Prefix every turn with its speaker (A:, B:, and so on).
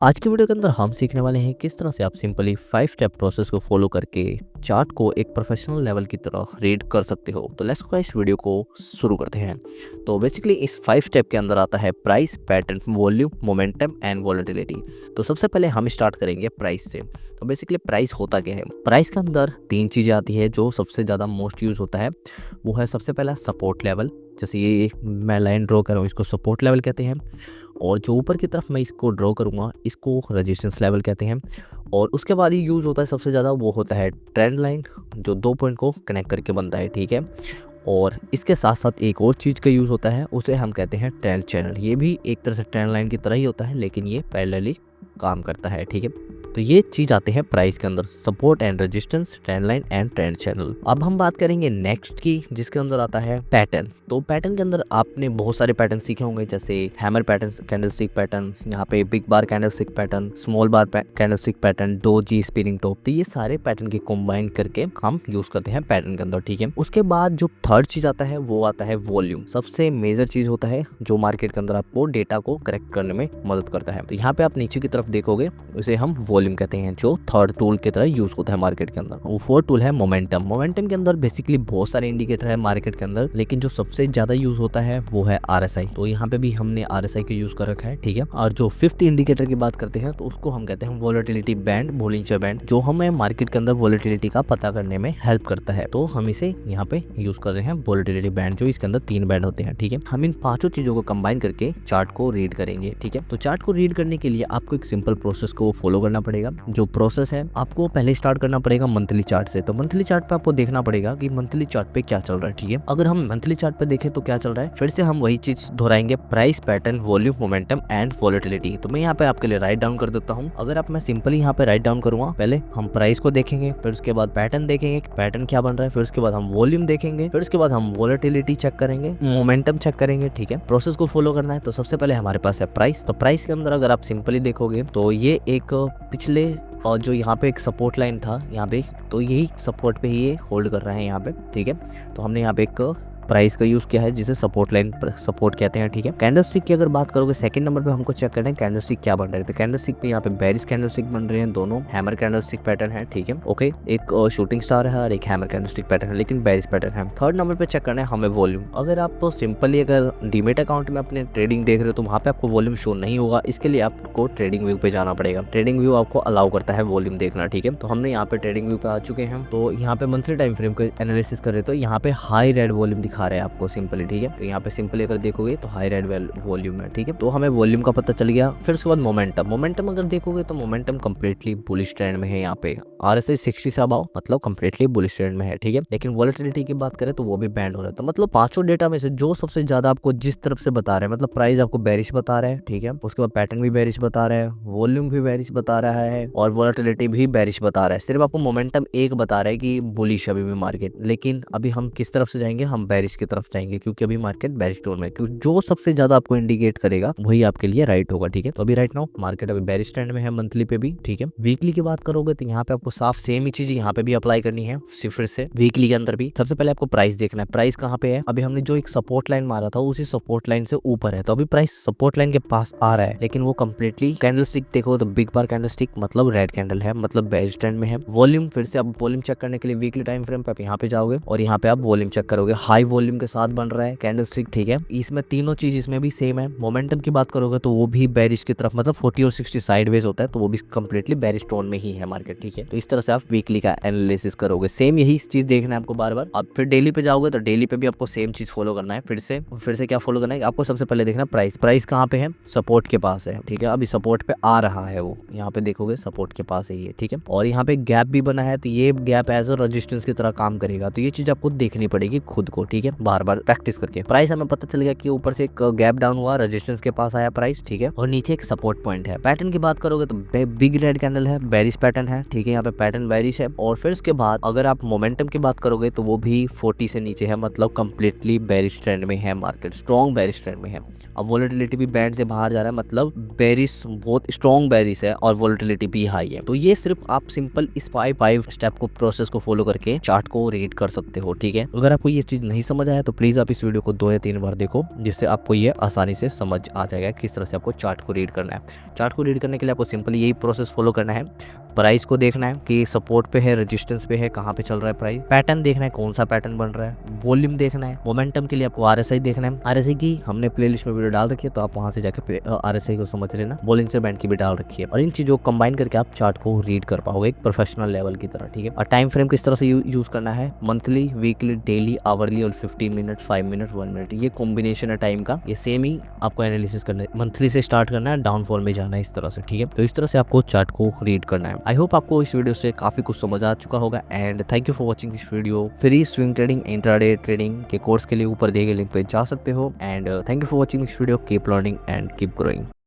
A: आज की वीडियो के अंदर हम सीखने वाले हैं किस तरह से आप सिंपली 5 स्टेप प्रोसेस को फॉलो करके चार्ट को एक प्रोफेशनल लेवल की तरह रीड कर सकते हो। तो लेट्स गो इस वीडियो को शुरू करते हैं। तो बेसिकली इस 5 स्टेप के अंदर आता है price, pattern, volume, momentum and volatility. तो सबसे पहले हम स्टार्ट करेंगे प्राइस से। तो बेसिकली प्राइस होता क्या है? प्राइस के अंदर 3 चीज़ें आती है जो सबसे ज़्यादा मोस्ट यूज़ होता है। वो है सबसे पहला सपोर्ट लेवल, जैसे ये एक मैं लाइन ड्रॉ कर रहा हूँ, इसको सपोर्ट लेवल कहते हैं। और जो ऊपर की तरफ मैं इसको ड्रॉ करूँगा इसको रेजिस्टेंस लेवल कहते हैं। और उसके बाद ही यूज़ होता है सबसे ज़्यादा, वो होता है ट्रेंड लाइन, जो 2 पॉइंट को कनेक्ट करके बनता है, ठीक है। और इसके साथ साथ एक और चीज़ का यूज़ होता है, उसे हम कहते हैं ट्रेंड चैनल। ये भी एक तरह से ट्रेंड लाइन की तरह ही होता है, लेकिन ये पैरेलली काम करता है, ठीक है। तो ये चीज़ आते हैं प्राइस के अंदर, support and resistance, trend line and trend channel. अब हम बात करेंगे नेक्स्ट की, जिसके अंदर आता है पैटर्न। तो पैटर्न के अंदर आपने बहुत सारे पैटर्न सीखे होंगे, जैसे हैमर पैटर्न, कैंडलस्टिक पैटर्न, यहाँ पे big bar candlestick pattern, small bar candlestick pattern, doji, spinning top. तो ये सारे पैटर्न के कंबाइन करके हम यूज करते हैं पैटर्न के अंदर, ठीक है। उसके बाद जो थर्ड चीज आता है वो आता है वॉल्यूम। सबसे मेजर चीज होता है जो मार्केट के अंदर आपको डेटा को करेक्ट करने में मदद करता है। तो यहाँ पे आप नीचे की तरफ देखोगे, उसे हम वॉल्यूम कहते हैं, जो थर्ड टूल की तरह यूज होता है मार्केट के अंदर। वो फोर्थ टूल है मोमेंटम। मोमेंटम के अंदर बेसिकली बहुत सारे इंडिकेटर है मार्केट के अंदर, लेकिन जो सबसे ज्यादा यूज होता है वो है RSI। तो यहाँ पे भी हमने RSI का यूज कर रखा है, ठीक है। और जो फिफ्थ इंडिकेटर की बात करते हैं तो उसको हम कहते हैं वॉलेटिलिटी बैंड, बोलिंजर बैंड, जो हमें मार्केट के अंदर वॉलेटिलिटी का पता करने में हेल्प करता है। तो हम इसे यहाँ पे यूज कर रहे हैं वॉलेटिलिटी बैंड, जो इसके अंदर 3 बैंड होते हैं, ठीक है। हम इन पांचों चीजों को कंबाइन करके चार्ट को रीड करेंगे, ठीक है। तो चार्ट को रीड करने के लिए आपको एक सिंपल प्रोसेस को फॉलो करना पड़ेगा। जो प्रोसेस है, आपको पहले स्टार्ट करना पड़ेगा मंथली चार्ट से। तो मंथली चार्ट पे आपको देखना पड़ेगा कि मंथली चार्ट पे क्या चल रहा है, ठीक है। अगर हम मंथली चार्ट पे देखें तो क्या चल रहा है, फिर से हम वही चीज दोहराएंगे, price, pattern, volume, momentum and volatility. तो मैं यहाँ पे आपके लिए राइट डाउन कर देता हूँ। अगर आप मैं सिंपली यहाँ पे राइट डाउन करूंगा, पहले हम प्राइस को देखेंगे, फिर उसके बाद पैटर्न देखेंगे, पैटर्न क्या बन रहा है, फिर उसके बाद हम वॉल्यूम देखेंगे, फिर उसके बाद हम वॉलेटिलिटी चेक करेंगे, मोमेंटम चेक करेंगे, ठीक है। प्रोसेस को फॉलो करना है। तो सबसे पहले हमारे पास है प्राइस। तो प्राइस के अंदर अगर आप सिंपली देखोगे तो ये एक पिछले और जो यहाँ पे एक सपोर्ट लाइन था यहाँ पे, तो यही सपोर्ट पे ही ये होल्ड कर रहे हैं यहाँ पे, ठीक है। तो हमने यहाँ पे एक प्राइस का यूज किया है जिसे सपोर्ट लाइन सपोर्ट कहते हैं, ठीक है। कैंडलस्टिक की अगर बात करोगे, सेकंड नंबर पे हमको चेक करना है कैंडलस्टिक क्या बन रहा है। तो कैंडलस्टिक पे यहाँ पे बेरिश कैंडलस्टिक बन रहे हैं, दोनों हैमर कैंडलस्टिक पैटर्न है, ठीक है, ओके। एक शूटिंग स्टार है और एक हैमर कैंडलस्टिक पैटर्न है, लेकिन बेरिश पैटर्न है। थर्ड नंबर पे चेक करना है हमें वॉल्यूम। अगर आप तो सिंपली अगर डीमेट अकाउंट में अपने ट्रेडिंग देख रहे हो तो वहाँ पे आपको वॉल्यूम शो नहीं होगा, इसके लिए आपको ट्रेडिंग व्यू पे जाना पड़ेगा। ट्रेडिंग व्यू आपको अलाउ करता है वॉल्यूम देखना, ठीक है। तो हमने यहाँ पे ट्रेडिंग व्यू पे आ चुके हैं। तो यहाँ पे मंथली टाइम फ्रेम को एनालिसिस कर रहे तो यहाँ पे हाई रेड वॉल्यूम दिखा रहा है आपको सिंपली, ठीक है। तो यहाँ पे सिंपली अगर देखोगे तो हाई रेड वॉल्यूम है, ठीक है। तो हमें वॉल्यूम का पता चल गया। फिर उसके बाद मोमेंटम अगर देखोगे तो मोमेंटम कंप्लीटली बुलिश ट्रेंड में है। यहाँ पे RSI 60 से अबाव, मतलब कंप्लीटली बुलिश ट्रेंड में है, ठीक है। लेकिन वॉलेटिलिटी की बात करें तो वो भी बैंड हो रहा है। तो मतलब पांचों डेटा में से जो सबसे ज्यादा आपको जिस तरफ से बता रहे हैं, मतलब प्राइस आपको बेरिश बता रहा है, ठीक है। उसके बाद पैटर्न भी बेरिश बता रहा है, वॉल्यूम भी बेरिश बता रहा है और वॉलेटिलिटी भी बेरिश बता रहा है। सिर्फ आपको मोमेंटम एक बता रहा है कि बुलिश अभी भी मार्केट। लेकिन अभी हम किस तरफ से जाएंगे, हम बेरिश की तरफ जाएंगे, क्योंकि अभी मार्केट बेरिश टोन में, क्योंकि जो सबसे ज्यादा आपको इंडिकेट करेगा वही आपके लिए राइट होगा, ठीक है। तो अभी राइट नाउ मार्केट अभी बेरिश ट्रेंड में है, मंथली पे भी, ठीक है। वीकली की बात करोगे तो यहाँ पे आपको साफ सेम ही चीज यहाँ पे भी अप्लाई करनी है, फिर से वीकली के अंदर भी। सबसे पहले आपको प्राइस देखना है, प्राइस कहाँ पे है। अभी हमने जो एक सपोर्ट लाइन मारा था उसी सपोर्ट लाइन से ऊपर है, तो अभी प्राइस सपोर्ट लाइन के पास आ रहा है, लेकिन वो कंप्लीटली कैंडलस्टिक देखो तो बिग बार कैंडलस्टिक, मतलब रेड कैंडल है, मतलब बेरिश ट्रेंड में है। वॉल्यूम, फिर से आप वॉल्यूम चेक करने के लिए वीकली टाइम फ्रेम पे आप यहाँ पे जाओगे और यहाँ पे आप वॉल्यूम चेक करोगे, हाई वॉल्यूम के साथ बन रहा है कैंडलस्टिक, ठीक है। इसमें तीनों चीज इसमें भी सेम है। मोमेंटम की बात करोगे तो वो भी बेरिश की तरफ, मतलब 40 और 60 साइडवेज होता है, तो वो भी कंप्लीटली बेरिश टोन में ही है मार्केट, ठीक है। तो इस तरह से आप वीकली का एनालिसिस करोगे। सेम यही चीज देखना है आपको बार बार। अब फिर डेली पे जाओगे तो डेली पे भी आपको सेम चीज फॉलो करना है। फिर से क्या फॉलो करना है, आपको सबसे पहले देखना प्राइस। प्राइस कहाँ पे है, सपोर्ट के पास है, ठीक है। अभी सपोर्ट पे आ रहा है, वो यहाँ पे देखोगे सपोर्ट के पास है ये, ठीक है। और यहाँ पे गैप भी बना है, तो ये गैप एज अ रेजिस्टेंस की तरह काम करेगा। तो ये चीज आपको देखनी पड़ेगी खुद को, ठीक है, बार बार प्रैक्टिस करके। प्राइस हमें पता चल गया कि ऊपर से एक गैप डाउन हुआ, रेजिस्टेंस के पास आया प्राइस, ठीक है, और नीचे एक सपोर्ट पॉइंट है। पैटर्न की बात करोगे तो बिग रेड कैंडल है, बेरिश पैटर्न है, ठीक है। यहाँ पे पैटर्न बेरिश है। और फिर उसके बाद अगर आप मोमेंटम की बात करोगे तो वो भी 40 से नीचे है, मतलब कंप्लीटली बेरिश ट्रेंड में है मार्केट, स्ट्रॉन्ग बेरिश ट्रेंड में है। अब वोलेटिलिटी भी बैंड से बाहर जा रहा है, मतलब बेरिश बहुत स्ट्रॉन्ग बेरिश है और वोलेटिलिटी भी हाई है। तो ये सिर्फ आप सिंपल इस 5 स्टेप को प्रोसेस को फॉलो करके चार्ट को रीड कर सकते हो, ठीक है। अगर आपको ये चीज नहीं समझ आया तो प्लीज आप इस वीडियो को 2 या 3 बार देखो, जिससे आपको ये आसानी से समझ आ जाएगा किस तरह से आपको चार्ट को रीड करना है। चार्ट को रीड करने के लिए आपको सिंपली यही प्रोसेस फॉलो करना है। प्राइस को देखना है कि सपोर्ट पे है, रेजिस्टेंस पे है, कहाँ पे चल रहा है प्राइस। पैटर्न देखना है कौन सा पैटर्न बन रहा है। वॉल्यूम देखना है। मोमेंटम के लिए आपको आरएसआई देखना है। आरएसआई की हमने प्लेलिस्ट में वीडियो डाल रखी है, तो आप वहां से जाके आरएसआई को समझ लेना। बॉलिंजर बैंड की भी डाल रखी है। और इन चीजों को कंबाइन करके आप चार्ट को रीड कर पाओगे एक प्रोफेशनल लेवल की तरह, ठीक है। और टाइम फ्रेम किस तरह से यूज करना है, मंथली, वीकली, डेली, आवरली और 15 मिनट, 5 मिनट, 1 मिनट, ये कॉम्बिनेशन है टाइम का। ये सेम ही आपको एनालिसिस करना है। मंथली से स्टार्ट करना है, डाउनफॉल में जाना है, इस तरह से, ठीक है। तो इस तरह से आपको चार्ट को रीड करना है। आई होप आपको इस वीडियो से काफी कुछ समझ आ चुका होगा। And thank you for watching this video. Free swing trading, intraday trading के कोर्स के लिए ऊपर दिए गए लिंक पे जा सकते हो। And thank you for watching this video. Keep learning and keep growing.